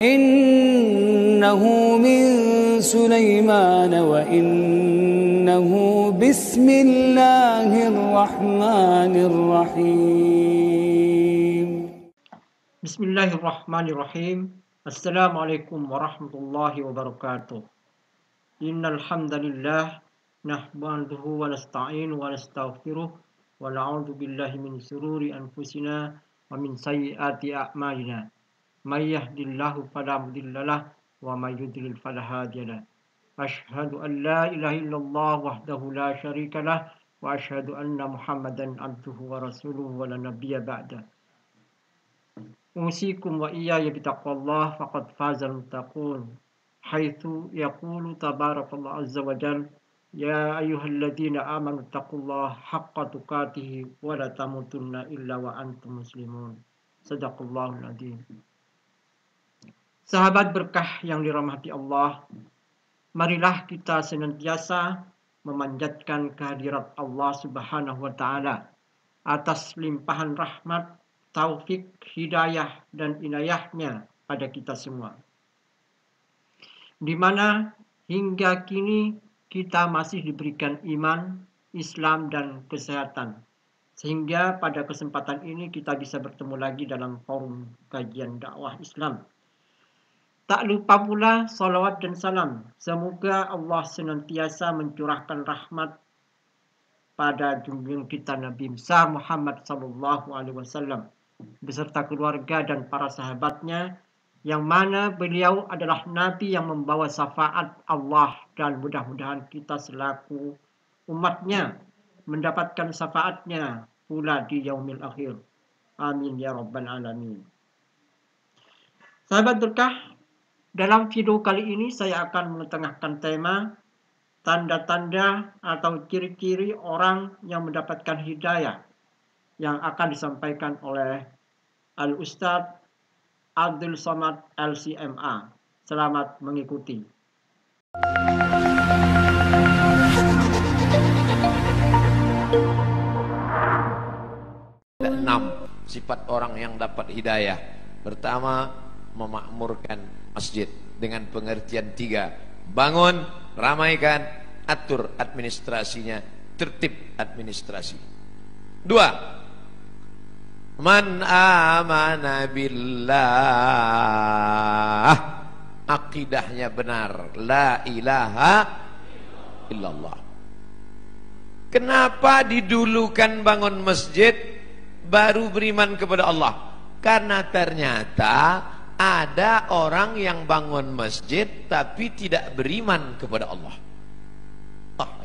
Innahu min Sulaiman wa innahu bismillahirrahmanirrahim. Bismillahirrahmanirrahim. Assalamualaikum warahmatullahi wabarakatuh. Innal hamdalillah nahmaduhu wa nasta'inu wa nastaghfiruh wa na'udzu billahi min shururi anfusina wa min sayyiati a'malina. May yahdihillahu fala mudhillalah wa may yudlil fala hadiyalah. Asyhadu an la ilaha illallah wahdahu la syarikalah wa asyhadu anna Muhammadan abduhu wa rasuluhu wa la nabiyya ba'da. Usikum wa iyaya bitaqwallah faqad fazal muttaqun. Haitsu yaqulu tabarakallahu azza wa jalla ya ayyuhalladzina amanu taqullaha haqqa tuqatih wa la tamutunna illa wa antum muslimun. Shadaqallahul adzim. Sahabat berkah yang dirahmati Allah, marilah kita senantiasa memanjatkan kehadirat Allah Subhanahu wa taala atas limpahan rahmat, taufik, hidayah dan inayahnya pada kita semua. Di mana hingga kini kita masih diberikan iman, Islam dan kesehatan. Sehingga pada kesempatan ini kita bisa bertemu lagi dalam forum kajian dakwah Islam. Tak lupa pula salawat dan salam. Semoga Allah senantiasa mencurahkan rahmat pada junjungan kita Nabi besar Muhammad SAW beserta keluarga dan para sahabatnya, yang mana beliau adalah Nabi yang membawa syafaat Allah, dan mudah-mudahan kita selaku umatnya mendapatkan syafaatnya pula di yaumil akhir. Amin ya rabbal alamin. Sahabat berkah, dalam video kali ini saya akan mengetengahkan tema tanda-tanda atau ciri-ciri orang yang mendapatkan hidayah yang akan disampaikan oleh Al-Ustadz Abdul Somad LCMA. Selamat mengikuti. 6 sifat orang yang dapat hidayah. Pertama, memakmurkan masjid dengan pengertian 3: bangun, ramaikan, atur administrasinya, tertib administrasi. 2, man amana billah, akidahnya benar, la ilaha illallah. Kenapa didulukan bangun masjid baru beriman kepada Allah? Karena ternyata ada orang yang bangun masjid tapi tidak beriman kepada Allah.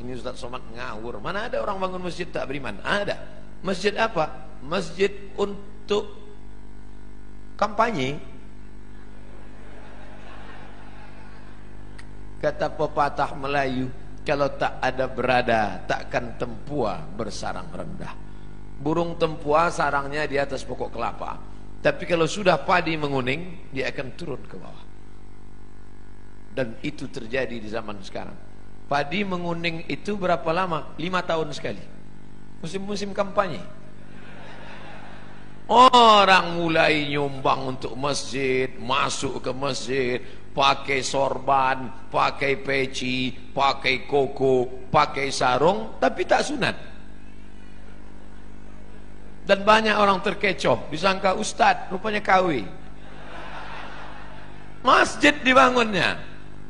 Ini Ustaz Somad ngawur. Mana ada orang bangun masjid tak beriman? Ada. Masjid apa? Masjid untuk kampanye. Kata pepatah Melayu, kalau tak ada berada, takkan tempua bersarang rendah. Burung tempua sarangnya di atas pokok kelapa, tapi kalau sudah padi menguning, dia akan turun ke bawah. Dan itu terjadi di zaman sekarang. Padi menguning itu berapa lama? 5 tahun sekali. Musim-musim kampanye. Orang mulai nyumbang untuk masjid, masuk ke masjid, pakai sorban, pakai peci, pakai koko, pakai sarung, tapi tak sunat. Dan banyak orang terkecoh, disangka ustadz, rupanya KW. Masjid dibangunnya.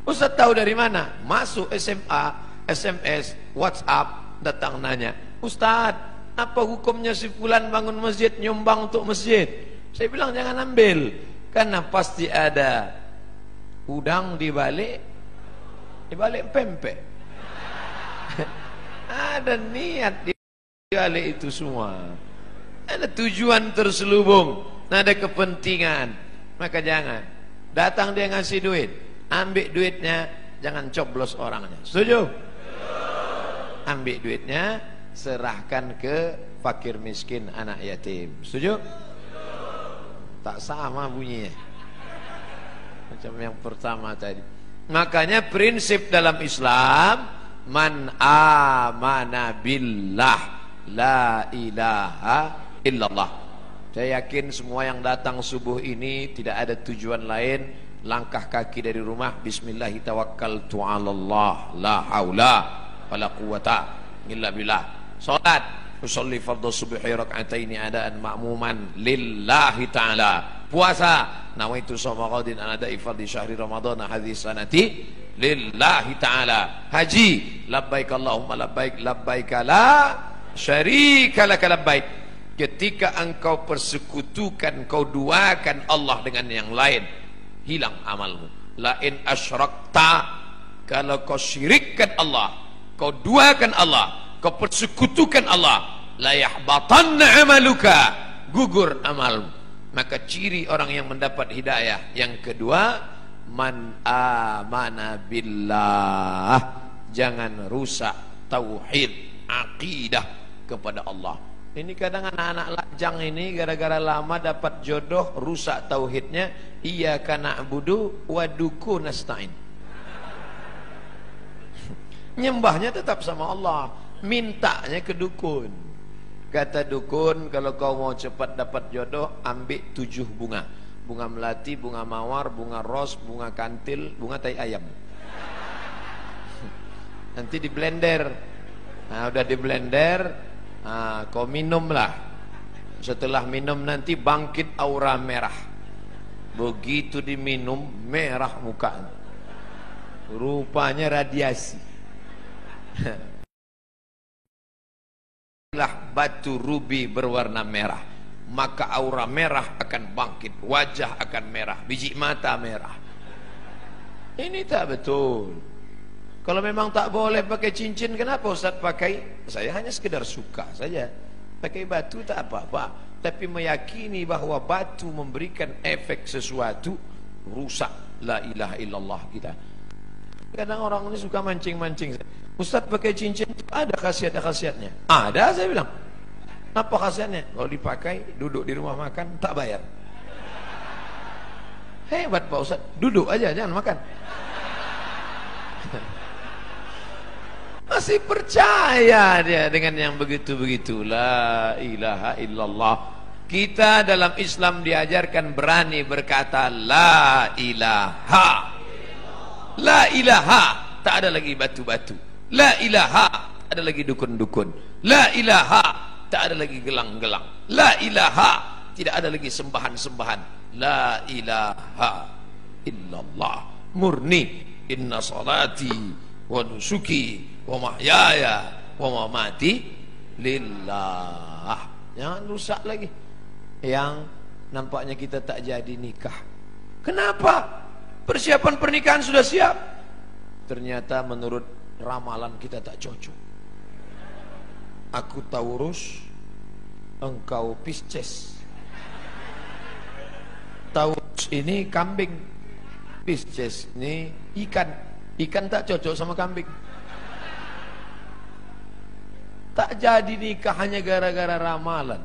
Ustadz tahu dari mana? Masuk SMA, SMS, WhatsApp, datang nanya, Ustadz, apa hukumnya si fulan bangun masjid, nyumbang untuk masjid? Saya bilang jangan ambil, karena pasti ada udang di balik pempek. Ada niat di balik itu semua. Ada tujuan terselubung, ada kepentingan. Maka jangan. Datang dia ngasih duit, ambil duitnya, jangan coblos orangnya. Setuju? Ambil duitnya, serahkan ke fakir miskin, anak yatim. Setuju? Tak sama bunyinya macam yang pertama tadi. Makanya prinsip dalam Islam, man amana billah la ilaha illallah. Saya yakin semua yang datang subuh ini tidak ada tujuan lain langkah kaki dari rumah, bismillahi tawakkaltu 'alallah, la haula wala quwata illa billah. Salat, usolli fardhu subhi rak'ataini adaan ma'muman lillahi ta'ala. Puasa, nawaitu shauma ghadin an ada'i fardhi syahri ramadhan hadhihi sanati lillahi ta'ala. Haji, labbaik Allahumma labbaik, labbaik la syarika laka labbaik. Ketika engkau persekutukan, kau duakan Allah dengan yang lain, hilang amalmu. La in asyrakta, kalau kau syirikkan Allah, kau duakan Allah, kau persekutukan Allah, la yahbatanna amaluka, gugur amalmu. Maka ciri orang yang mendapat hidayah yang kedua, man amana billah, jangan rusak tauhid, akidah kepada Allah. Ini kadang anak-anak lajang ini gara-gara lama dapat jodoh rusak tauhidnya. Iyyaka na'budu wa duku nasta'in. Nyembahnya tetap sama Allah, mintanya ke dukun. Kata dukun, kalau kau mau cepat dapat jodoh, ambil 7 bunga. Bunga melati, bunga mawar, bunga ros, bunga kantil, bunga tai ayam. Nanti di blender. Nah, udah di blender, kau minumlah. Setelah minum nanti bangkit aura merah. Begitu diminum, merah muka. Rupanya radiasi. Batu rubi berwarna merah, maka aura merah akan bangkit, wajah akan merah, biji mata merah. Ini tak betul. Kalau memang tak boleh pakai cincin, kenapa Ustaz pakai? Saya hanya sekedar suka saja. Pakai batu tak apa-apa, tapi meyakini bahwa batu memberikan efek sesuatu, rusak la ilaha illallah kita. Kadang orang ini suka mancing-mancing. Ustaz pakai cincin ada khasiat-khasiatnya. Ada, saya bilang. Apa khasiatnya? Kalau dipakai, duduk di rumah makan tak bayar. Hebat Pak Ustaz, duduk aja jangan makan. Masih percaya dia dengan yang begitu-begitu. La ilaha illallah. Kita dalam Islam diajarkan berani berkata la ilaha. La ilaha, tak ada lagi batu-batu. La ilaha, tak ada lagi dukun-dukun. La ilaha, tak ada lagi gelang-gelang. La ilaha, tidak ada lagi sembahan-sembahan. La ilaha illallah. Murni. Inna salati wa nusuki wa mahyaya wa mamati lillah. Jangan rusak lagi. Yang nampaknya kita tak jadi nikah. Kenapa? Persiapan pernikahan sudah siap, ternyata menurut ramalan kita tak cocok. Aku Taurus, engkau Pisces. Taurus ini kambing, Pisces ini ikan. Ikan tak cocok sama kambing. Tak jadi nikah hanya gara-gara ramalan.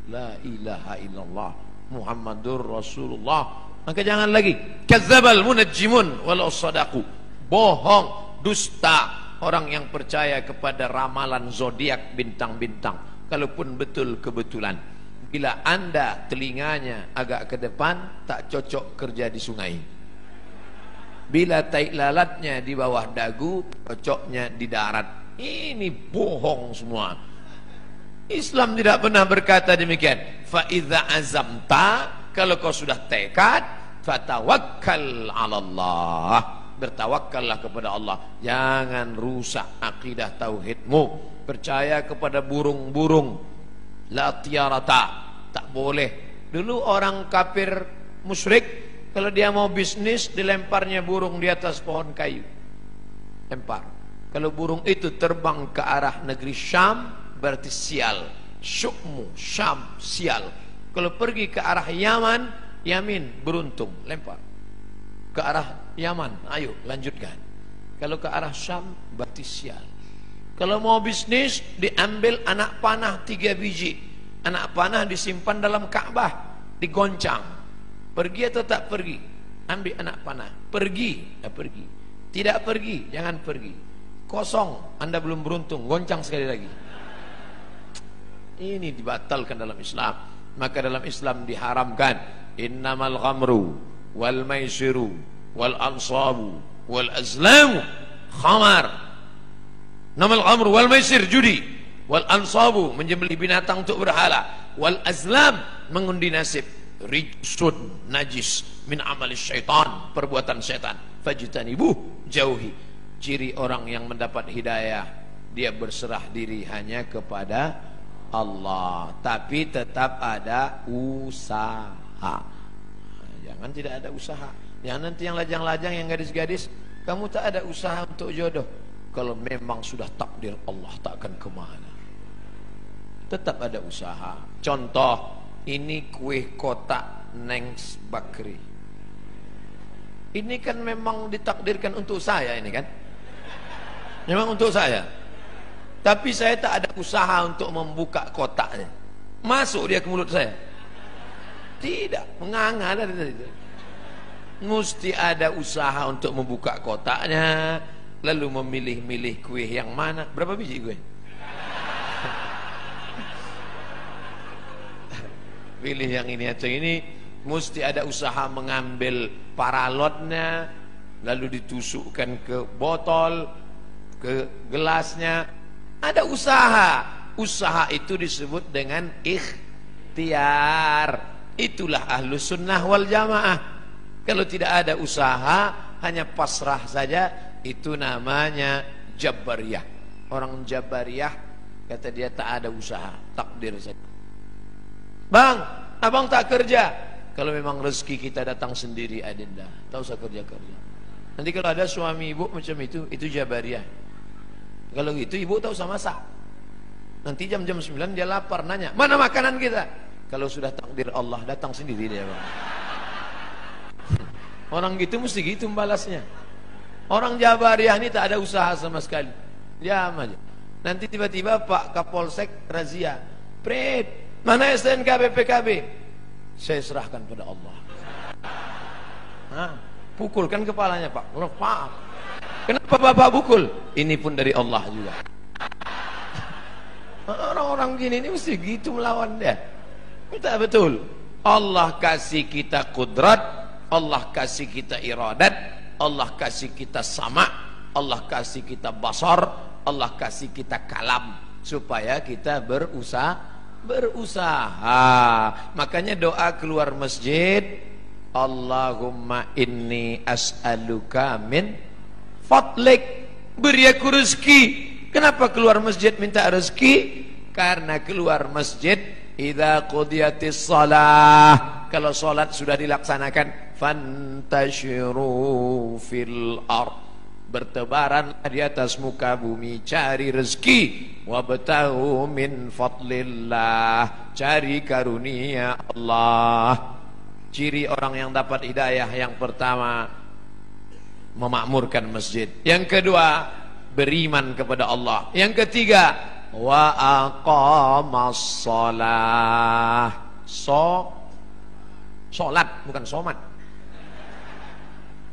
La ilaha illallah Muhammadur Rasulullah. Maka jangan lagi kadzdzabal munajjimun walau sadaqu. Bohong, dusta orang yang percaya kepada ramalan zodiak bintang-bintang, kalaupun betul kebetulan. Bila Anda telinganya agak ke depan, tak cocok kerja di sungai. Bila tai lalatnya di bawah dagu, cocoknya di darat. Ini bohong semua. Islam tidak pernah berkata demikian. Fa idza azamta, kalau kau sudah tekad, fatawakkal 'alallah, bertawakkallah kepada Allah. Jangan rusak akidah tauhidmu. Percaya kepada burung-burung. La tiarata, tak boleh. Dulu orang kafir musyrik, kalau dia mau bisnis, dilemparnya burung di atas pohon kayu. Lempar. Kalau burung itu terbang ke arah negeri Syam, berarti sial. Syukmu, Syam, sial. Kalau pergi ke arah Yaman, Yamin, beruntung, lempar. Ke arah Yaman, ayo lanjutkan. Kalau ke arah Syam, berarti sial. Kalau mau bisnis, diambil anak panah 3 biji. Anak panah disimpan dalam Ka'bah, digoncang. Pergi atau tak pergi? Ambil anak panah. Pergi, ya pergi. Tidak pergi, jangan pergi. Kosong, Anda belum beruntung, goncang sekali lagi. Ini dibatalkan dalam Islam. Maka dalam Islam diharamkan innamal ghamru wal maisiru wal ansabu wal azlamu khamar. Namal khamr wal maisir judi, wal ansabu menyembelih binatang untuk berhala, wal azlam mengundi nasib, rijsun najis min amali syaitan, perbuatan syaitan. Fajtanibuh, jauhi. Ciri orang yang mendapat hidayah, dia berserah diri hanya kepada Allah, tapi tetap ada usaha. Jangan tidak ada usaha. Yang nanti yang lajang-lajang, yang gadis-gadis, kamu tak ada usaha untuk jodoh. Kalau memang sudah takdir Allah, takkan kemana. Tetap ada usaha. Contoh, ini kue kotak Nengs Bakri. Ini kan memang ditakdirkan untuk saya ini kan. Memang untuk saya. Tapi saya tak ada usaha untuk membuka kotaknya. Masuk dia ke mulut saya. Tidak, menganga dari itu. Mesti ada usaha untuk membuka kotaknya, lalu memilih-milih kue yang mana. Berapa biji kue? Pilih yang ini atau ini. Mesti ada usaha mengambil paralotnya, lalu ditusukkan ke botol, ke gelasnya. Ada usaha. Usaha itu disebut dengan ikhtiar. Itulah ahlus sunnah wal jamaah. Kalau tidak ada usaha, hanya pasrah saja, itu namanya Jabariyah. Orang Jabariyah kata dia tak ada usaha, takdir saja. Bang, abang tak kerja. Kalau memang rezeki kita datang sendiri, adinda, tak usah kerja-kerja. Nanti kalau ada suami ibu macam itu Jabariyah. Kalau gitu ibu tak usah masak. Nanti jam-jam 9 dia lapar, nanya, mana makanan kita? Kalau sudah takdir Allah, datang sendiri dia, bang. Orang gitu mesti gitu membalasnya. Orang Jabariyah ini tak ada usaha sama sekali. Diam aja. Nanti tiba-tiba Pak Kapolsek razia. Pret, mana STNK BPKB? Saya serahkan pada Allah. Pukulkan kepalanya, Pak. Lepas. Kenapa Bapak pukul? Ini pun dari Allah juga. Orang-orang gini ini mesti gitu melawan dia. Kita betul. Allah kasih kita kudrat, Allah kasih kita iradat, Allah kasih kita sama, Allah kasih kita basar, Allah kasih kita kalam, supaya kita berusaha. Makanya doa keluar masjid, Allahumma inni as'aluka min fadlik, beri aku rezeki. Kenapa keluar masjid minta rezeki? Karena keluar masjid idza qudiyatis shalah, kalau salat sudah dilaksanakan, fantashiru fil ard, bertebaranlah di atas muka bumi, cari rezeki, wabtahu min fadlillah, cari karunia Allah. Ciri orang yang dapat hidayah yang pertama, memakmurkan masjid. Yang kedua, beriman kepada Allah. Yang ketiga, wa aqamas shalah. Salat bukan somat.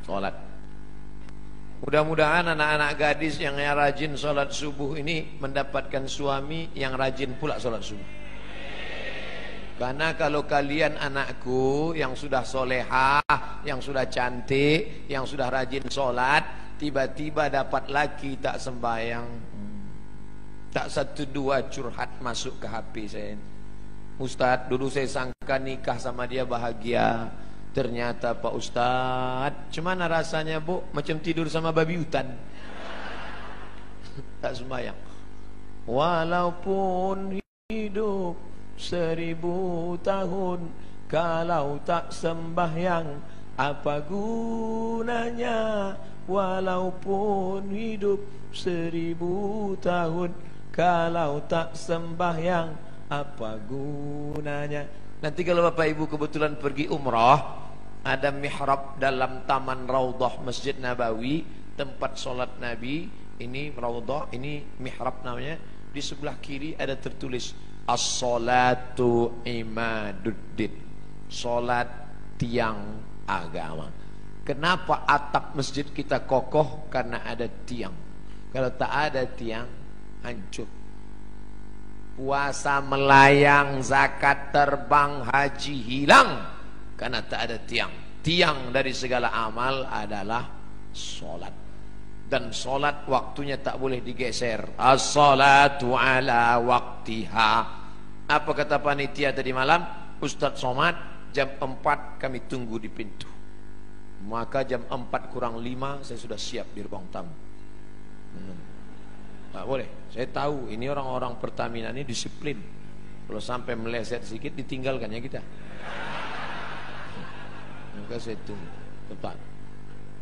Salat. Mudah-mudahan anak-anak gadis yang rajin sholat subuh ini mendapatkan suami yang rajin pula sholat subuh. Karena kalau kalian anakku yang sudah solehah, yang sudah cantik, yang sudah rajin sholat, tiba-tiba dapat laki tak sembahyang, tak satu dua curhat masuk ke HP saya. Ustadz, dulu saya sangka nikah sama dia bahagia. Ternyata Pak Ustadz, cemana rasanya bu? Macam tidur sama babi hutan. Tak sembahyang. Walaupun hidup 1000 tahun, kalau tak sembahyang, apa gunanya? Walaupun hidup 1000 tahun, kalau tak sembahyang, apa gunanya? Nanti kalau Bapak Ibu kebetulan pergi umrah, ada mihrab dalam taman Raudhah Masjid Nabawi, tempat sholat Nabi. Ini Raudhah, ini mihrab namanya. Di sebelah kiri ada tertulis as-salatu imaduddin, sholat tiang agama. Kenapa atap masjid kita kokoh? Karena ada tiang. Kalau tak ada tiang, hancur. Puasa melayang, zakat terbang, haji hilang, karena tak ada tiang. tiang dari segala amal adalah solat. Dan solat waktunya tak boleh digeser. As-salatu ala waktiha. Apa kata panitia tadi malam? Ustadz Somad, jam 4 kami tunggu di pintu. Maka jam 4 kurang 5 saya sudah siap di ruang tamu. Tak boleh. Saya tahu ini orang-orang Pertamina ini disiplin. Kalau sampai meleset sedikit ditinggalkan ya kita. Maka saya tunggu tepat.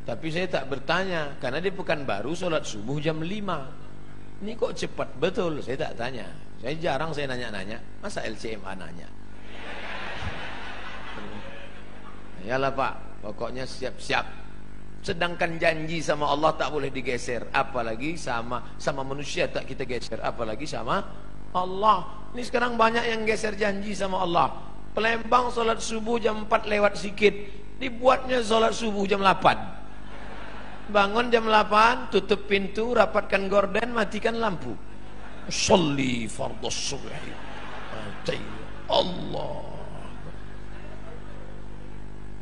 Tapi saya tak bertanya karena di Pekanbaru sholat subuh jam 5. Ini kok cepat betul? Saya tak tanya. Saya jarang saya nanya-nanya. Masa LCMA nanya? Yalah Pak, pokoknya siap-siap. Sedangkan janji sama Allah tak boleh digeser, apalagi sama manusia tak kita geser, apalagi sama Allah. Ini sekarang banyak yang geser janji sama Allah. Palembang sholat subuh jam 4 lewat sikit, dibuatnya sholat subuh jam 8. Bangun jam 8, tutup pintu, rapatkan gorden, matikan lampu. Sholli fardhus subhi. Allah.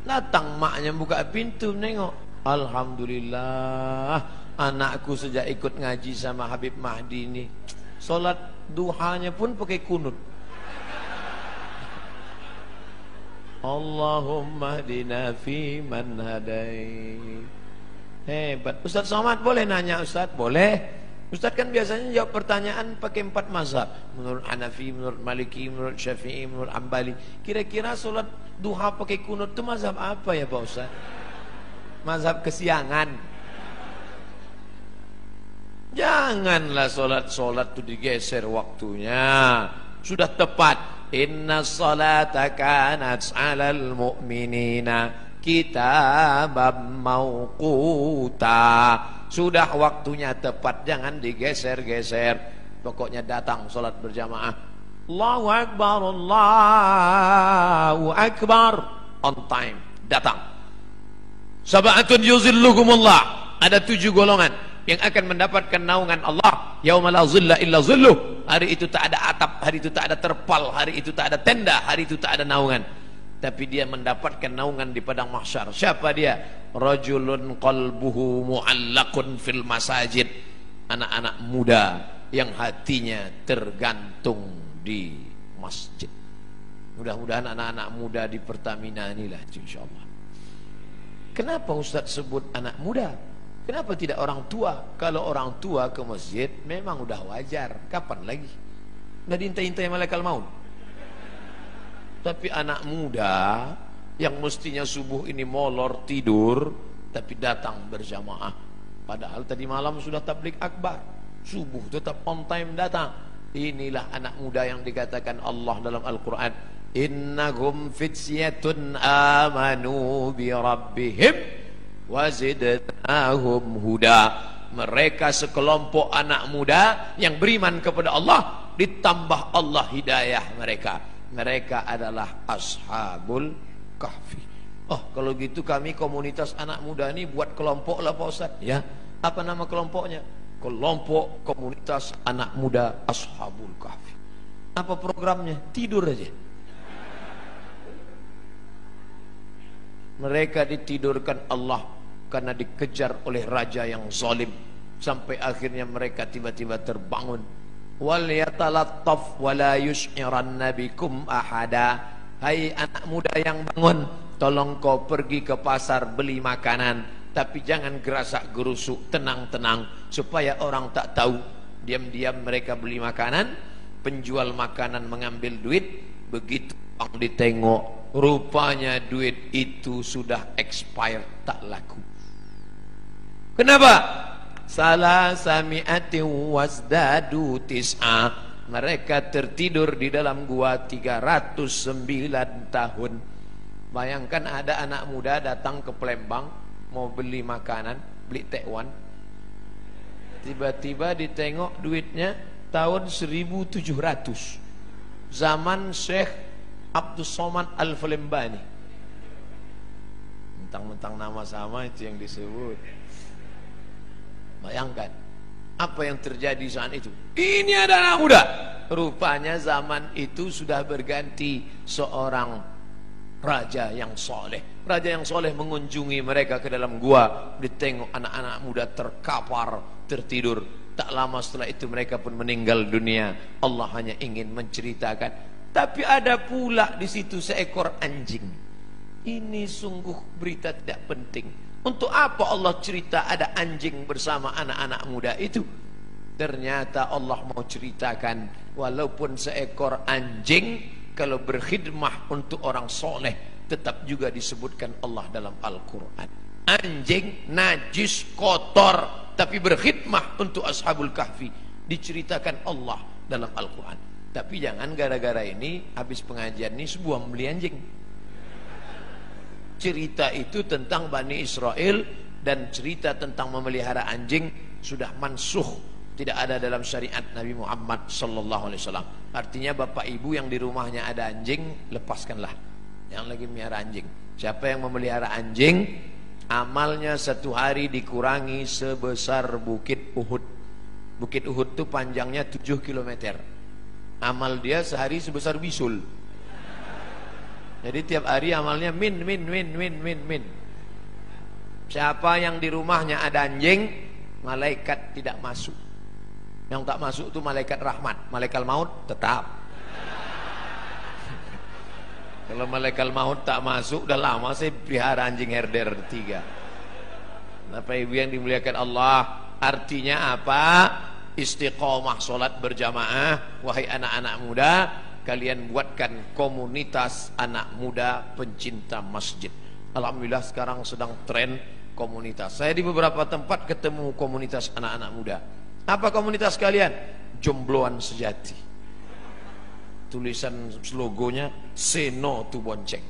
Datang maknya buka pintu nengok. Alhamdulillah, anakku sejak ikut ngaji sama Habib Mahdi ini solat duhanya pun pakai kunut. Allahumma hdina fi man hadai. Hebat. Ustaz Somad boleh nanya Ustaz? Boleh. Ustaz kan biasanya jawab pertanyaan pakai 4 mazhab. Menurut Hanafi, menurut Maliki, menurut Syafi'i, menurut Ambali. Kira-kira solat duha pakai kunut itu mazhab apa ya Pak Ustaz? Mazhab kesiangan. Janganlah solat itu digeser waktunya. Sudah tepat. Inna salata kanat 'alal mu'minina kitaban mauquta. Sudah waktunya tepat, jangan digeser-geser. Pokoknya datang solat berjamaah. Allahu Akbar, Allahu Akbar. On time, datang. Sab'atun yuzilluhumullah. Ada 7 golongan yang akan mendapatkan naungan Allah. Yauma la zilla illa zilluh. Hari itu tak ada atap, hari itu tak ada terpal, hari itu tak ada tenda, hari itu tak ada naungan. Tapi dia mendapatkan naungan di padang mahsyar. Siapa dia? Rajulun qalbuhu mu'allaqun fil masajid. Anak-anak muda yang hatinya tergantung di masjid. Mudah-mudahan anak-anak muda di Pertamina inilah insyaallah. Kenapa Ustaz sebut anak muda? Kenapa tidak orang tua? Kalau orang tua ke masjid memang udah wajar. Kapan lagi? Nggak diintai-intai malaikat maut. Tapi anak muda yang mestinya subuh ini molor tidur, tapi datang berjamaah. Padahal tadi malam sudah tabligh akbar, subuh tetap on time datang. Inilah anak muda yang dikatakan Allah dalam Al-Quran, innahum fityatun amanu bi rabbihim wazidnahum huda. Mereka sekelompok anak muda yang beriman kepada Allah, ditambah Allah hidayah mereka. Mereka adalah ashabul kahfi. Oh, kalau gitu kami komunitas anak muda ini buat kelompok lah Pak Ustaz. Ya, apa nama kelompoknya? Kelompok komunitas anak muda ashabul kahfi. Apa programnya? Tidur aja. Mereka ditidurkan Allah karena dikejar oleh raja yang zalim, sampai akhirnya mereka tiba-tiba terbangun. Wal yatalattaf wala yush'iranna bikum ahada. Hai anak muda yang bangun, tolong kau pergi ke pasar beli makanan, tapi jangan gerasak gerusuk, tenang-tenang supaya orang tak tahu. Diam-diam mereka beli makanan, penjual makanan mengambil duit. Begitu orang ditengok, rupanya duit itu sudah expired, tak laku. Kenapa? Salah sami'atin wasdadu tis'a. Mereka tertidur di dalam gua 309 tahun. Bayangkan ada anak muda datang ke Palembang mau beli makanan, beli tekwan. Tiba-tiba ditengok duitnya tahun 1700. Zaman Syekh Abdus Somad Al-Falembani. Mentang-mentang nama sama itu yang disebut. Bayangkan apa yang terjadi saat itu. Ini ada anak muda. Rupanya zaman itu sudah berganti. Seorang raja yang soleh. Raja yang soleh mengunjungi mereka ke dalam gua, ditengok anak-anak muda terkapar, tertidur. Tak lama setelah itu mereka pun meninggal dunia. Allah hanya ingin menceritakan. Tapi ada pula di situ seekor anjing. Ini sungguh berita tidak penting. Untuk apa Allah cerita ada anjing bersama anak-anak muda itu? Ternyata Allah mau ceritakan, walaupun seekor anjing, kalau berkhidmah untuk orang soleh, tetap juga disebutkan Allah dalam Al-Quran. Anjing najis kotor, tapi berkhidmah untuk Ashabul Kahfi, diceritakan Allah dalam Al-Quran. Tapi jangan gara-gara ini habis pengajian ini sebuah membeli anjing. Cerita itu tentang Bani Israel dan cerita tentang memelihara anjing sudah mansuh, tidak ada dalam syariat Nabi Muhammad sallallahu alaihi wasallam. Artinya bapak ibu yang di rumahnya ada anjing, lepaskanlah yang lagi melihara anjing. Siapa yang memelihara anjing, amalnya satu hari dikurangi sebesar Bukit Uhud. Bukit Uhud itu panjangnya 7 km. Amal dia sehari sebesar bisul. Jadi tiap hari amalnya min. Siapa yang di rumahnya ada anjing, malaikat tidak masuk. Yang tak masuk itu malaikat rahmat. Malaikat maut tetap. Kalau malaikat maut tak masuk, udah lama saya pelihara anjing herder 3. Bapak ibu yang dimuliakan Allah, artinya apa? Istiqomah solat berjamaah. Wahai anak-anak muda, kalian buatkan komunitas anak muda pencinta masjid. Alhamdulillah sekarang sedang tren komunitas. Saya di beberapa tempat ketemu komunitas anak-anak muda. Apa komunitas kalian? Jombloan sejati. Tulisan logonya say no to bonceng.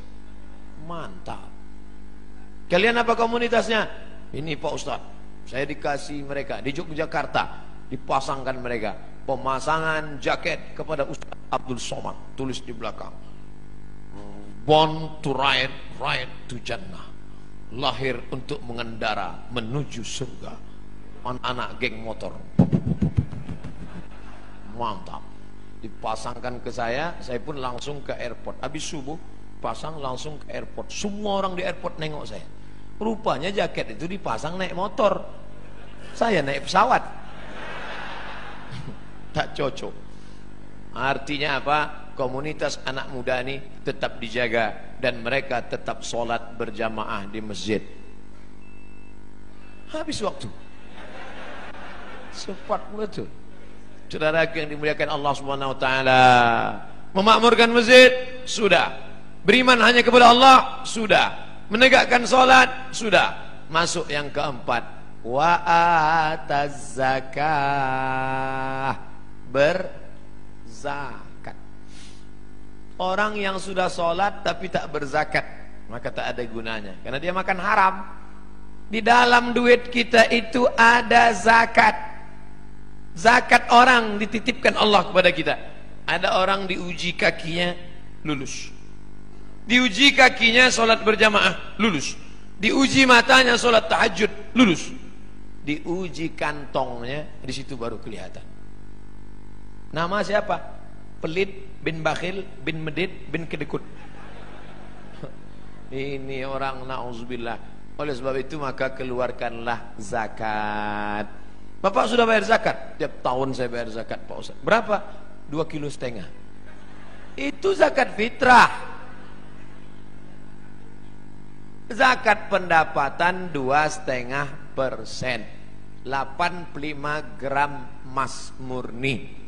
Mantap. Kalian apa komunitasnya? Ini Pak Ustadz, saya dikasih mereka di Yogyakarta, dipasangkan mereka pemasangan jaket kepada Ustadz Abdul Somad, tulis di belakang born to ride, ride to Jannah, lahir untuk mengendara menuju surga. Anak-anak geng motor. Mantap. Dipasangkan ke saya pun langsung ke airport. Habis subuh pasang langsung ke airport. Semua orang di airport nengok saya. Rupanya jaket itu dipasang naik motor, saya naik pesawat. Tak cocok. Artinya apa? Komunitas anak muda ini tetap dijaga dan mereka tetap sholat berjamaah di masjid. Habis waktu. Cepat betul. Saudara yang dimuliakan Allah Subhanahu wa taala, memakmurkan masjid sudah, beriman hanya kepada Allah sudah, menegakkan salat sudah. Masuk yang keempat, wa ataz zakah, berzakat. Orang yang sudah salat tapi tak berzakat, maka tak ada gunanya, karena dia makan haram. Di dalam duit kita itu ada zakat. Zakat orang dititipkan Allah kepada kita. Ada orang diuji kakinya, lulus. Diuji kakinya sholat berjamaah, lulus. Diuji matanya sholat tahajud, lulus. Diuji kantongnya, di situ baru kelihatan. Nama siapa? Pelit bin bakhil bin medit bin kedekut. Ini orang na'udzubillah. Oleh sebab itu maka keluarkanlah zakat. Bapak sudah bayar zakat? Tiap tahun saya bayar zakat Pak Ustaz. Berapa? 2,5 kilo. Itu zakat fitrah. Zakat pendapatan 2,5%. 85 gram emas murni.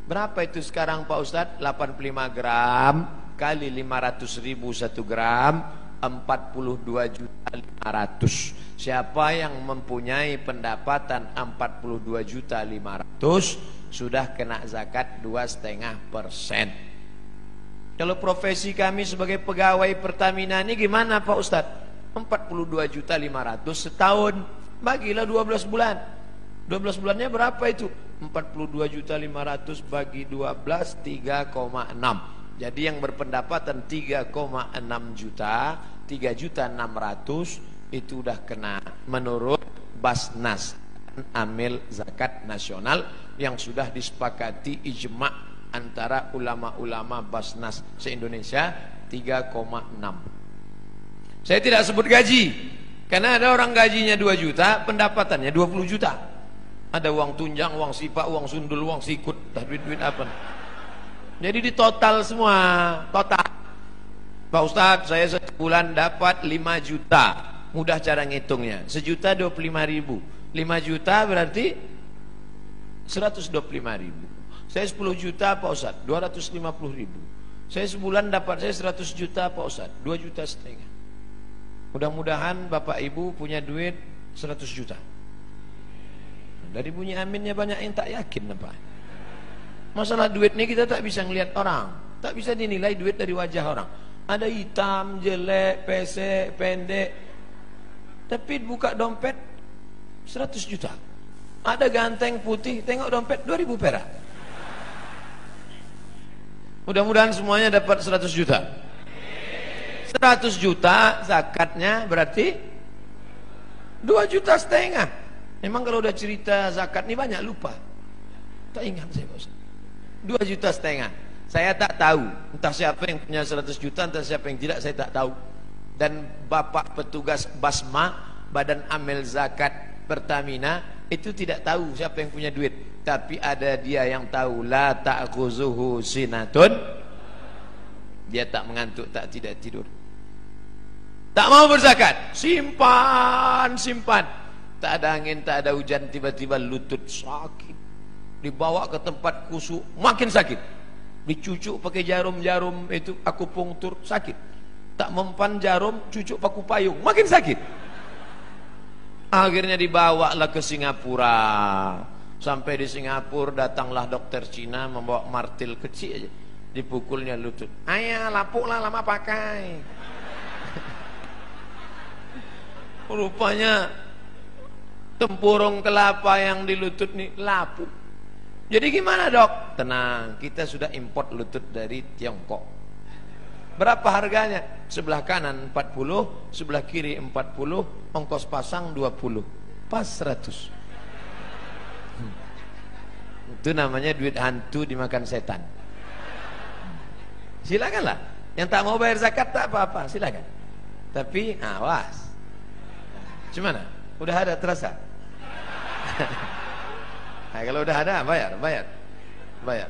Berapa itu sekarang Pak Ustaz? 85 gram kali 500.000 1 gram, 42.500.000. Siapa yang mempunyai pendapatan 42.500.000 sudah kena zakat 2,5%. Kalau profesi kami sebagai pegawai Pertamina ini gimana Pak Ustaz? 42.500.000 setahun, bagilah 12 bulan. 12 bulannya berapa itu? 42.500.000 bagi 12, 3,6. Jadi yang berpendapatan 3,6 juta, 3.600.000 itu udah kena menurut Basnas, Amil Zakat Nasional yang sudah disepakati ijma' antara ulama-ulama Basnas se-Indonesia. 3,6. Saya tidak sebut gaji, karena ada orang gajinya 2 juta, pendapatannya 20 juta. Ada uang tunjang, uang sipak, uang sundul, uang sikut, duit-duit apa. Jadi di total semua, total. Pak Ustadz, saya sebulan dapat 5 juta. Mudah cara ngitungnya. 1.025.000. 5 juta berarti 125.000. Saya 10 juta Pak Ustadz, 250.000. Saya sebulan dapat saya 100 juta Pak Ustadz, 2,5 juta. Mudah-mudahan Bapak Ibu punya duit 100 juta. Dari bunyi aminnya banyak yang tak yakin Pak. Masalah duit ini kita tak bisa ngelihat orang, tak bisa dinilai duit dari wajah orang. Ada hitam, jelek, pesek, pendek. Tapi buka dompet 100 juta. Ada ganteng putih, tengok dompet 2.000 perak. Mudah-mudahan semuanya dapat 100 juta. 100 juta zakatnya berarti 2,5 juta. Memang kalau udah cerita zakat ini banyak lupa. Tak ingat saya Pak Ustaz. 2,5 juta. Saya tak tahu entah siapa yang punya 100 juta, entah siapa yang tidak, saya tak tahu. Dan Bapak petugas Basma, Badan Amil Zakat Pertamina, itu tidak tahu siapa yang punya duit. Tapi ada dia yang tahu. La ta'khuzuhu sinatun. Dia tak mengantuk, tak tidak tidur. Tak mau berzakat, simpan. Tak ada angin, tak ada hujan, tiba-tiba lutut sakit. Dibawa ke tempat kusuk, makin sakit. Dicucuk pakai jarum-jarum itu akupunktur, sakit. Tak mempan jarum, cucuk paku payung, makin sakit. Akhirnya dibawalah ke Singapura. Sampai di Singapura datanglah dokter Cina membawa martil kecil aja. Dipukulnya lutut. Ayah, lapuklah lama pakai. Rupanya tempurung kelapa yang di lutut nih lapuk. Jadi gimana dok? Tenang, kita sudah import lutut dari Tiongkok. Berapa harganya? Sebelah kanan 40, sebelah kiri 40, ongkos pasang 20, pas 100. Itu namanya duit hantu dimakan setan. Silakanlah. Yang tak mau bayar zakat tak apa-apa, silakan. Tapi awas. Gimana? Udah ada terasa? Nah, kalau udah ada bayar.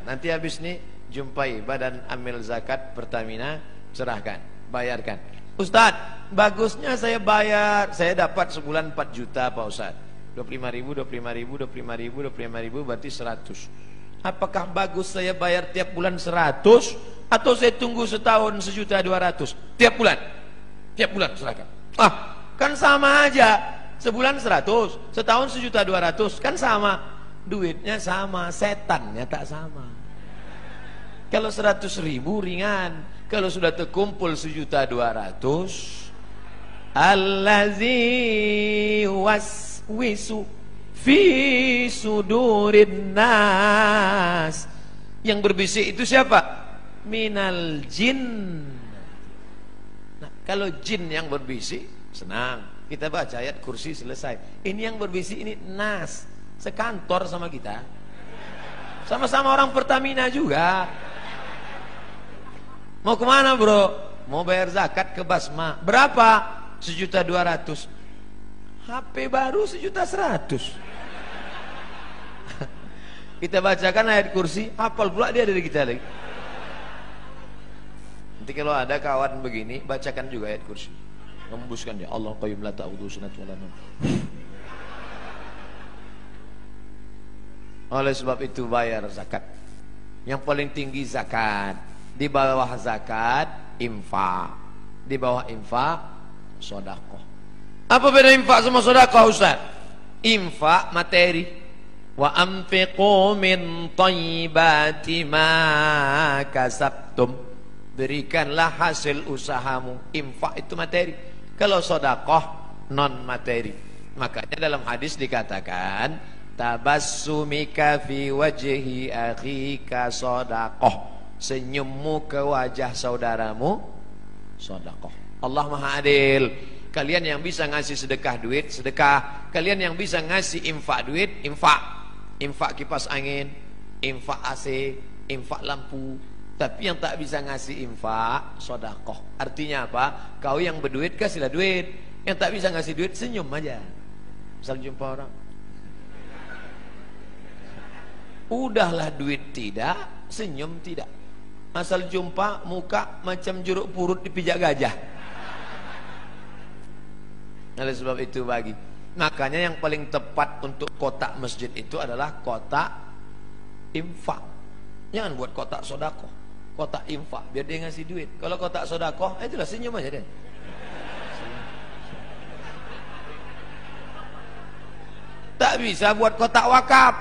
Nanti habis nih jumpai Badan Amil Zakat Pertamina, serahkan, bayarkan. Ustadz, bagusnya saya bayar, saya dapat sebulan 4 juta Pak Ustadz. 25.000 berarti 100. Apakah bagus saya bayar tiap bulan 100 atau saya tunggu setahun 1.200.000 tiap bulan? Tiap bulan serahkan. Kan sama aja. Sebulan 100, setahun 1.200.000, kan sama. Duitnya sama, setannya tak sama. Kalau 100.000 ringan, kalau sudah terkumpul 1.200.000, allazi waswisu fi sudurin nas. Yang berbisik itu siapa? Minal jin. Nah, kalau jin yang berbisik, senang. Kita baca ayat kursi selesai. Ini yang berbisik ini nas, sekantor sama kita. Sama-sama orang Pertamina juga. Mau kemana bro? Mau bayar zakat ke Basma. Berapa? 1.200.000. HP baru 1.100.000. Kita bacakan ayat kursi, hafal pula dia dari kita lagi. Nanti kalau ada kawan begini, bacakan juga ayat kursi. Membuskan ya Allah qayyum la ta'udhu sunat wala nawm. Oleh sebab itu bayar zakat. Yang paling tinggi zakat. Di bawah zakat infak. Di bawah infak sedekah. Apa beda infak sama sedekah Ustaz? Infak materi. Wa anfiqu min thayyibati ma kasabtum. Berikanlah hasil usahamu. Infak itu materi. Kalau sedekah non materi. Makanya dalam hadis dikatakan tabassumika fi wajhi akhika sedekah. Senyummu ke wajah saudaramu sedekah. Allah Maha Adil. Kalian yang bisa ngasih sedekah duit, sedekah. Kalian yang bisa ngasih infak duit, infak. Infak kipas angin, infak AC, infak lampu. Tapi yang tak bisa ngasih infak, sodakoh. Artinya apa? Kau yang berduit kasihlah duit. Yang tak bisa ngasih duit senyum aja. Misal jumpa orang, udahlah duit tidak, senyum tidak. Asal jumpa muka macam jeruk purut dipijak gajah. Oleh sebab itu makanya yang paling tepat untuk kotak masjid itu adalah kotak infak. Jangan buat kotak sodakoh, kotak infak biar dia ngasih duit. Kalau kotak sodakoh, itulah senyum aja deh. Tak bisa buat kotak wakaf,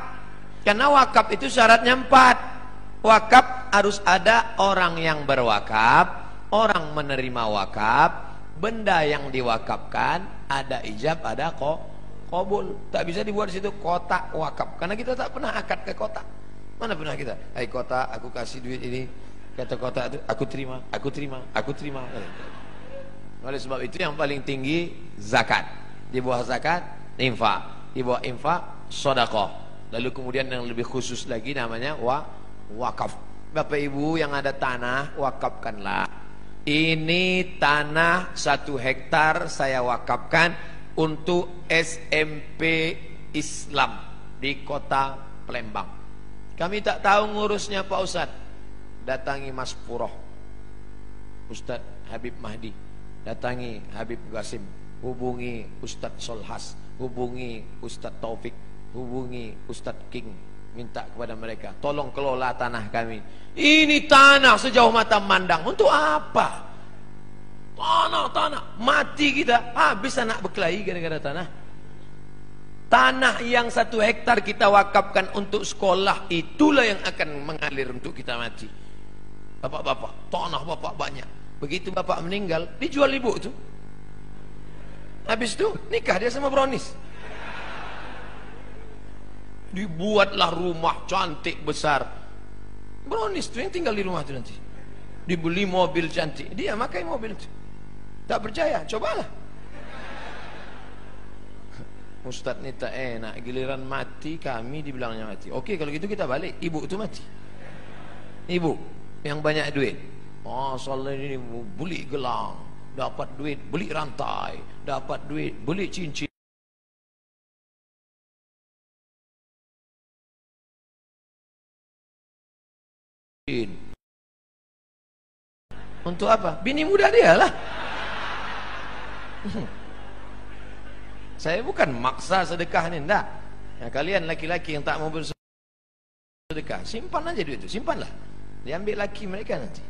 karena wakaf itu syaratnya 4. Wakaf harus ada orang yang berwakaf, orang menerima wakaf, benda yang diwakafkan, ada ijab, ada qabul. Tak bisa dibuat di situ kotak wakaf, karena kita tak pernah akad ke kotak. Mana pernah kita, hai kotak, aku kasih duit ini, kata kotak itu, aku terima, aku terima, aku terima. Oleh sebab itu yang paling tinggi zakat, di bawah zakat infak, di bawah infak sedekah. Lalu kemudian yang lebih khusus lagi namanya wakaf. Bapak Ibu yang ada tanah, wakafkanlah. Ini tanah 1 hektar saya wakafkan untuk SMP Islam di kota Palembang. Kami tak tahu ngurusnya Pak Ustadz. Datangi Mas Puroh, Ustadz Habib Mahdi, datangi Habib Qasim, hubungi Ustadz Solhas, hubungi Ustadz Taufik, hubungi Ustadz King, minta kepada mereka tolong kelola tanah kami. Ini tanah sejauh mata mandang, untuk apa? Tanah mati kita, habis anak berkelahi gara-gara tanah. Tanah yang 1 hektar kita wakafkan untuk sekolah, itulah yang akan mengalir untuk kita mati. Bapak-bapak, tanah bapak banyak. Begitu bapak meninggal, dijual ibu itu. Habis itu nikah dia sama Bronis. Dibuatlah rumah cantik besar. Bronis itu yang tinggal di rumah itu nanti. Dibeli mobil cantik, dia makai mobil itu. Tak percaya, cobalah. Ustadz ini tak enak, giliran mati kami dibilangnya mati. Oke, kalau gitu kita balik, ibu itu mati. Ibu yang banyak duit, oh soalnya ini beli gelang, dapat duit beli rantai, dapat duit beli cincin. Untuk apa? Bini muda dia lah. Saya bukan maksa sedekah ni, enggak. Ya, kalian laki-laki yang tak mau bersedekah, simpan aja duit itu, simpanlah. Diambil laki mereka nanti.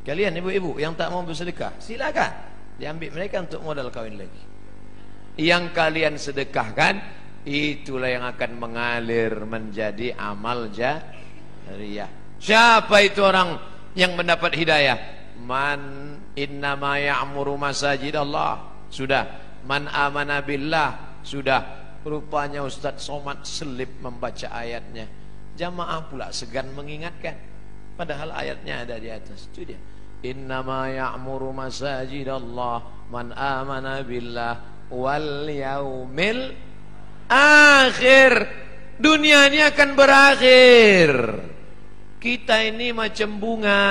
Kalian ibu-ibu yang tak mau bersedekah, silakan. Diambil mereka untuk modal kawin lagi. Yang kalian sedekahkan, itulah yang akan mengalir menjadi amal jariyah. Siapa itu orang yang mendapat hidayah? Man innama ya'muru masajidallah. Sudah. Man amana billah. Sudah. Rupanya Ustadz Somad selip membaca ayatnya. Jamaah pula segan mengingatkan, padahal ayatnya ada di atas. Itu dia. Innama ya'muru masajidallah man amana billah wal yaumil akhir. Dunia ini akan berakhir. Kita ini macam bunga,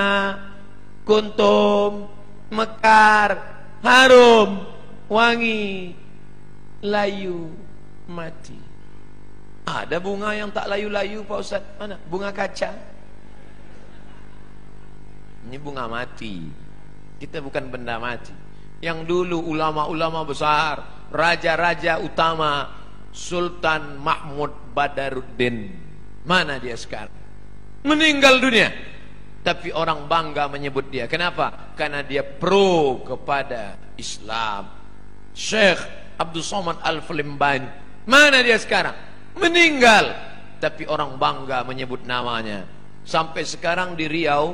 kuntum, mekar, harum, wangi, layu, mati. Ada bunga yang tak layu-layu Pak Ustaz? Mana? Bunga kaca. Ini bunga mati. Kita bukan benda mati. Yang dulu ulama-ulama besar, raja-raja utama, Sultan Mahmud Badaruddin, mana dia sekarang? Meninggal dunia. Tapi orang bangga menyebut dia. Kenapa? Karena dia pro kepada Islam. Syekh Abdul Somad Al-Falimbani, mana dia sekarang? Meninggal. Tapi orang bangga menyebut namanya. Sampai sekarang di Riau,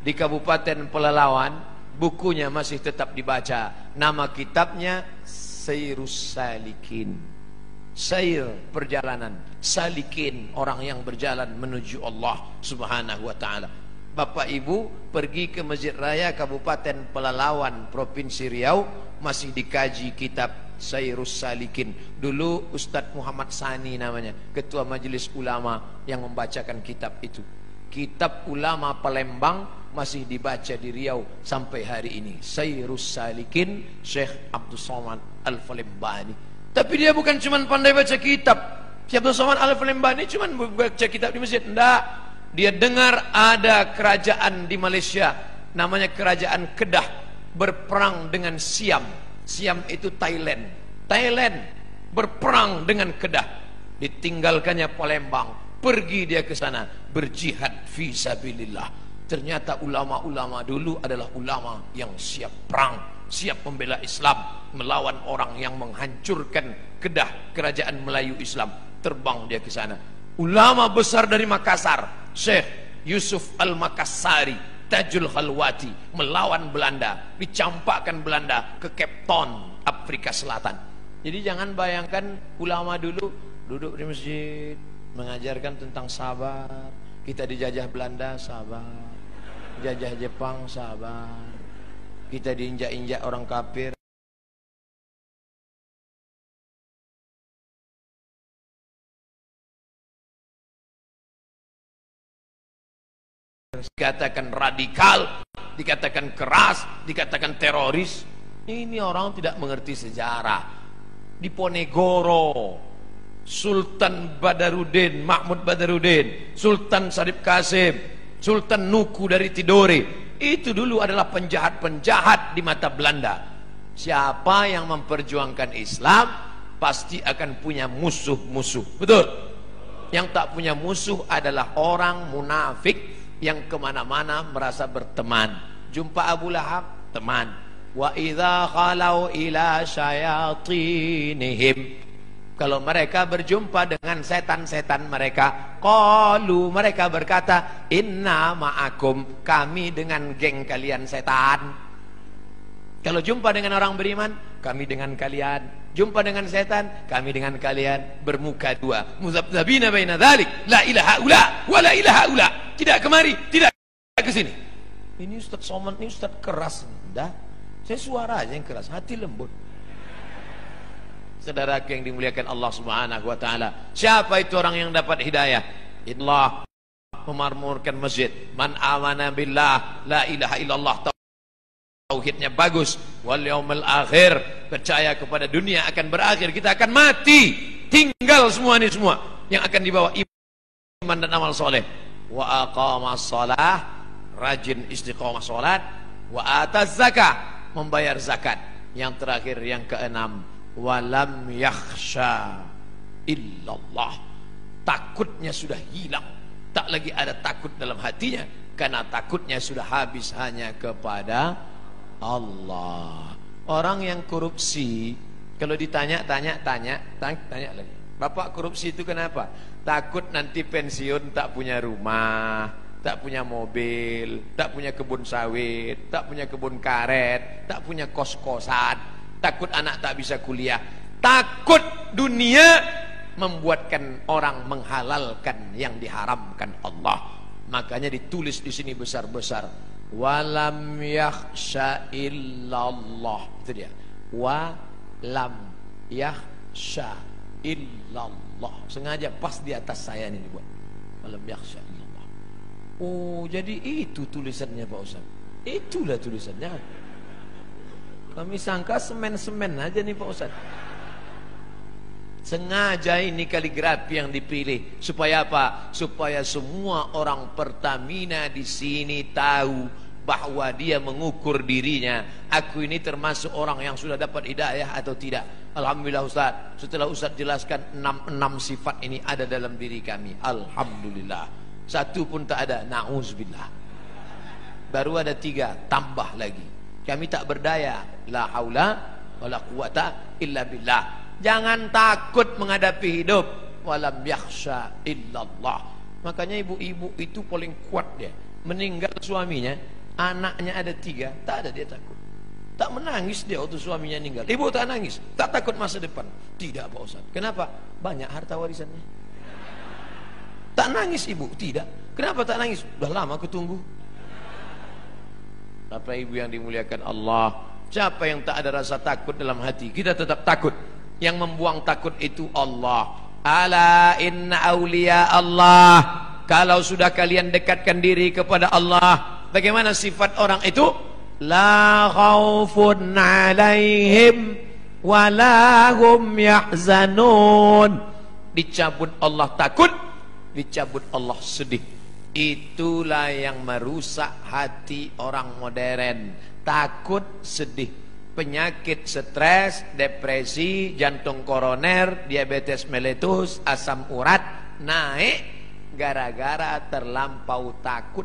di Kabupaten Pelalawan, bukunya masih tetap dibaca. Nama kitabnya Sairus Salikin. Sair, perjalanan. Salikin, orang yang berjalan menuju Allah Subhanahu wa ta'ala. Bapak Ibu pergi ke Masjid Raya Kabupaten Pelalawan, Provinsi Riau, masih dikaji kitab Sairus Salikin. Dulu Ustadz Muhammad Sani namanya, Ketua Majelis Ulama yang membacakan kitab itu. Kitab ulama Palembang masih dibaca di Riau sampai hari ini. Sayrus Salikin, Syekh Abdul Somad Al-Falembani. Tapi dia bukan cuma pandai baca kitab. Syekh Abdul Somad Al-Falembani cuma baca kitab di masjid. Enggak. Dia dengar ada kerajaan di Malaysia, namanya kerajaan Kedah, berperang dengan Siam. Siam itu Thailand. Thailand berperang dengan Kedah. Ditinggalkannya Palembang, pergi dia ke sana berjihad fi sabilillah. Ternyata ulama-ulama dulu adalah ulama yang siap perang, siap membela Islam, melawan orang yang menghancurkan Kedah, kerajaan Melayu Islam. Terbang dia ke sana. Ulama besar dari Makassar, Syekh Yusuf Al-Makassari, Tajul Khalwati, melawan Belanda, dicampakkan Belanda ke Cape Town, Afrika Selatan. Jadi jangan bayangkan ulama dulu duduk di masjid mengajarkan tentang sabar. Kita dijajah Belanda, sabar. Jajah Jepang, sabar. Kita diinjak-injak orang kafir. Dikatakan radikal, dikatakan keras, dikatakan teroris. Ini orang tidak mengerti sejarah. Di Ponegoro, Sultan Badarudin, Mahmud Badarudin, Sultan Syarif Qasim, Sultan Nuku dari Tidore, itu dulu adalah penjahat-penjahat di mata Belanda. Siapa yang memperjuangkan Islam pasti akan punya musuh-musuh. Betul? Yang tak punya musuh adalah orang munafik yang kemana-mana merasa berteman. Jumpa Abu Lahab, teman. Wa idza khalau ila syayatinihim, kalau mereka berjumpa dengan setan-setan mereka, qalu, mereka berkata, inna ma'akum, kami dengan geng kalian setan. Kalau jumpa dengan orang beriman, kami dengan kalian. Jumpa dengan setan, kami dengan kalian. Bermuka dua, muzabzabina baina dzalik, la ilaha ula wa la ilaha ula. Tidak kemari, tidak ke sini. Ini Ustaz Somad, ini Ustaz keras. Dah, saya suara aja yang keras, hati lembut. Saudara yang dimuliakan Allah Subhanahu wa taala, siapa itu orang yang dapat hidayah? Allah memakmurkan masjid. Man amana billah, la ilaha illallah, tauhidnya bagus, wal yaumil akhir, percaya kepada dunia akan berakhir, kita akan mati, tinggal semua ini semua yang akan dibawa iman dan amal soleh. Wa aqamas shalah, rajin istiqomah salat, wa ataz zakah, membayar zakat. Yang terakhir, yang keenam, walam yakhsha illallah, takutnya sudah hilang, tak lagi ada takut dalam hatinya, karena takutnya sudah habis hanya kepada Allah. Orang yang korupsi, kalau ditanya tanya lagi, Bapak korupsi itu kenapa? Takut nanti pensiun tak punya rumah, tak punya mobil, tak punya kebun sawit, tak punya kebun karet, tak punya kos-kosan, takut anak tak bisa kuliah, takut dunia membuatkan orang menghalalkan yang diharamkan Allah. Makanya ditulis di sini besar-besar, walam yakhsha illallah. Itu dia, walam yakhsha illallah. Sengaja pas di atas saya ini dibuat, walam yakhsha illallah. Oh, jadi itu tulisannya Pak Ustaz. Itulah tulisannya. Kami sangka semen-semen aja nih Pak Ustaz. Sengaja ini kaligrafi yang dipilih supaya apa? Supaya semua orang Pertamina di sini tahu bahwa dia mengukur dirinya. Aku ini termasuk orang yang sudah dapat hidayah atau tidak. Alhamdulillah Ustaz. Setelah Ustaz jelaskan 6 sifat ini ada dalam diri kami. Alhamdulillah. Satu pun tak ada. Na'udzubillah. Baru ada 3, tambah lagi. Kami tak berdaya. La haula wala quwata illa billah. Jangan takut menghadapi hidup. Walam yakhsha illallah. Makanya ibu-ibu itu paling kuat dia. Meninggal suaminya, anaknya ada 3, tak ada dia takut. Tak menangis dia waktu suaminya meninggal. Ibu tak nangis, tak takut masa depan. Tidak Pak Ustaz. Kenapa? Banyak harta warisannya. Tak nangis ibu? Tidak. Kenapa tak nangis? Sudah lama aku tunggu. Bapak ibu yang dimuliakan Allah, siapa yang tak ada rasa takut dalam hati? Kita tetap takut. Yang membuang takut itu Allah. Ala inna awliya Allah Kalau sudah kalian dekatkan diri kepada Allah, bagaimana sifat orang itu? La khaufun alaihim wala hum yahzanun. Dicabut Allah takut, dicabut Allah sedih. Itulah yang merusak hati orang modern. Takut, sedih, penyakit stres, depresi, jantung koroner, diabetes meletus, asam urat naik gara-gara terlampau takut,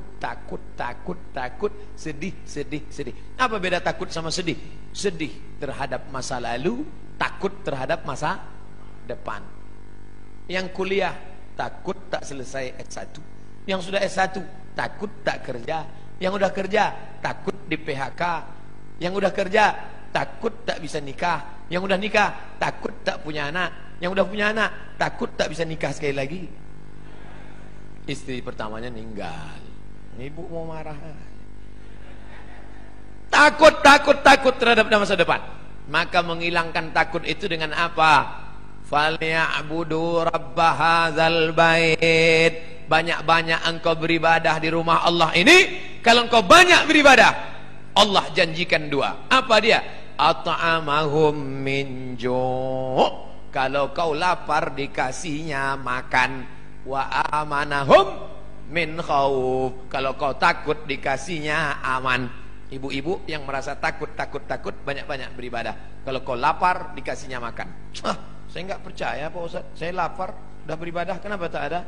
sedih. Apa beda takut sama sedih? Sedih terhadap masa lalu, takut terhadap masa depan. Yang kuliah takut tak selesai S1. Yang sudah S1 takut tak kerja. Yang udah kerja takut di PHK. Yang udah kerja takut tak bisa nikah. Yang udah nikah takut tak punya anak. Yang udah punya anak takut tak bisa nikah sekali lagi. Istri pertamanya meninggal. Ibu mau marah. Takut terhadap masa depan. Maka menghilangkan takut itu dengan apa? Falyabudu rabb hadzal bait. Banyak-banyak engkau beribadah di rumah Allah ini. Kalau engkau banyak beribadah, Allah janjikan dua. Apa dia? At'amahum min ju'. Kalau kau lapar dikasihnya makan. Wa amanahum min khauf. Kalau kau takut dikasihnya aman. Ibu-ibu yang merasa takut banyak-banyak beribadah. Kalau kau lapar dikasihnya makan. Saya enggak percaya Pak Ustaz. Saya lapar udah beribadah, kenapa tak ada?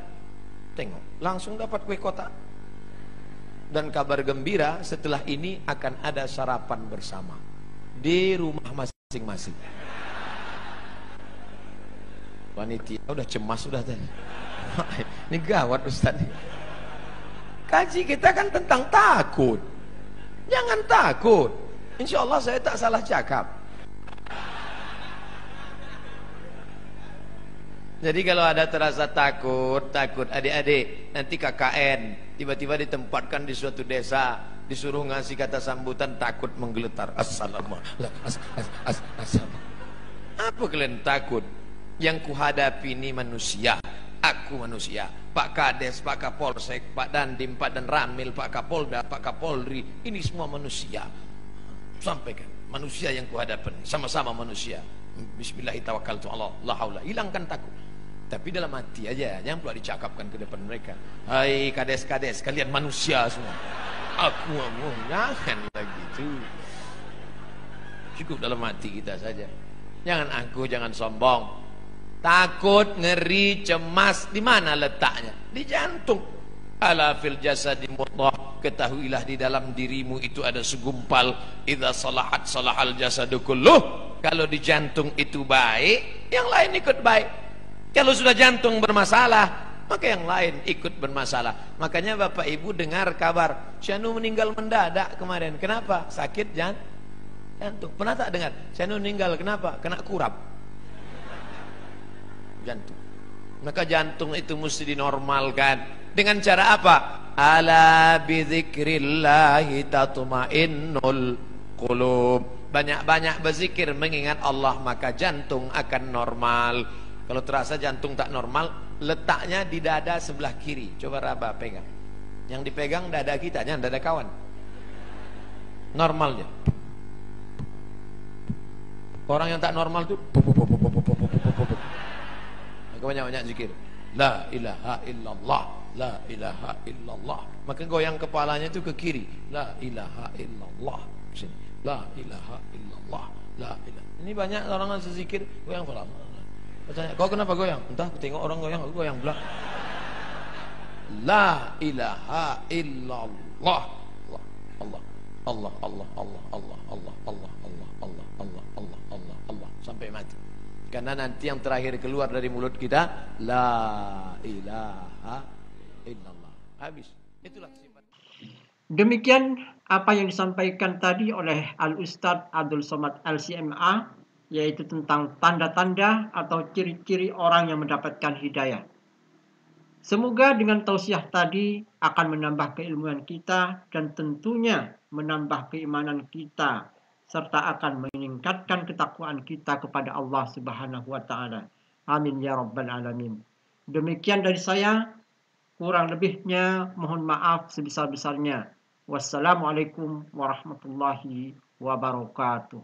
Tengok, langsung dapat kue kotak. Dan kabar gembira, setelah ini akan ada sarapan bersama di rumah masing-masing. Panitia udah cemas sudah tadi. Ini gawat Ustaz. Kaji kita kan tentang takut. Jangan takut. Insya Allah saya tak salah cakap. Jadi kalau ada terasa takut adik-adik, nanti KKN tiba-tiba ditempatkan di suatu desa, disuruh ngasih kata sambutan, takut menggeletar. Assalamualaikum. Apa kalian takut? Yang kuhadapi ini manusia. Aku manusia. Pak Kades, Pak Kapolsek, Pak Dandim, Pak Danramil, Pak Kapolda, Pak Kapolri, ini semua manusia. Sampaikan, manusia yang kuhadapan, sama-sama manusia. Bismillahirrahmanirrahim. La haula. Hilangkan takut. Tapi dalam hati aja, jangan pula dicakapkan ke depan mereka. Hai kades-kades, kalian manusia semua. Aku mau, jangan begitu. Cukup dalam hati kita saja. Jangan angkuh, jangan sombong. Takut, ngeri, cemas, di mana letaknya? Di jantung. Ala fil jasadi mudghah. Ketahuilah di dalam dirimu itu ada segumpal. Idza salahat salahal jasadu kulluh. Kalau di jantung itu baik, yang lain ikut baik. Kalau sudah jantung bermasalah, maka yang lain ikut bermasalah. Makanya Bapak Ibu dengar kabar Syanu meninggal mendadak kemarin. Kenapa? Sakit jantung. Pernah tak dengar? Syanu meninggal kenapa? Kena kurap jantung. Maka jantung itu mesti dinormalkan. Dengan cara apa? Ala bidzikrillahi tatmainnul qulub. Banyak-banyak berzikir mengingat Allah, maka jantung akan normal. Kalau terasa jantung tak normal, letaknya di dada sebelah kiri. Coba raba pegang. Yang dipegang dada kita, jangan dada kawan. Normalnya. Orang yang tak normal tuh banyak-banyak zikir. La ilaha illallah, la ilaha illallah. Maka goyang kepalanya itu ke kiri. La ilaha illallah. Sini. La ilaha illallah, la ilaha. Ini banyak orang yang zikir goyang kepala. Tanya, kau kenapa goyang? Entah, tengok orang goyang, aku goyang pula. La ilaha illallah. Allah, Allah, Allah, Allah, Allah, Allah, Allah, Allah, Allah, Allah, Allah, Allah, Allah, sampai mati. Karena nanti yang terakhir keluar dari mulut kita, la ilaha illallah. Habis. Itulah sifat. Demikian apa yang disampaikan tadi oleh Al-Ustadz Abdul Somad LCMA, yaitu tentang tanda-tanda atau ciri-ciri orang yang mendapatkan hidayah. Semoga dengan tausiah tadi akan menambah keilmuan kita dan tentunya menambah keimanan kita, serta akan meningkatkan ketakwaan kita kepada Allah Subhanahu wa taala. Amin ya rabbal alamin. Demikian dari saya. Kurang lebihnya mohon maaf sebesar-besarnya. Wassalamualaikum warahmatullahi wabarakatuh.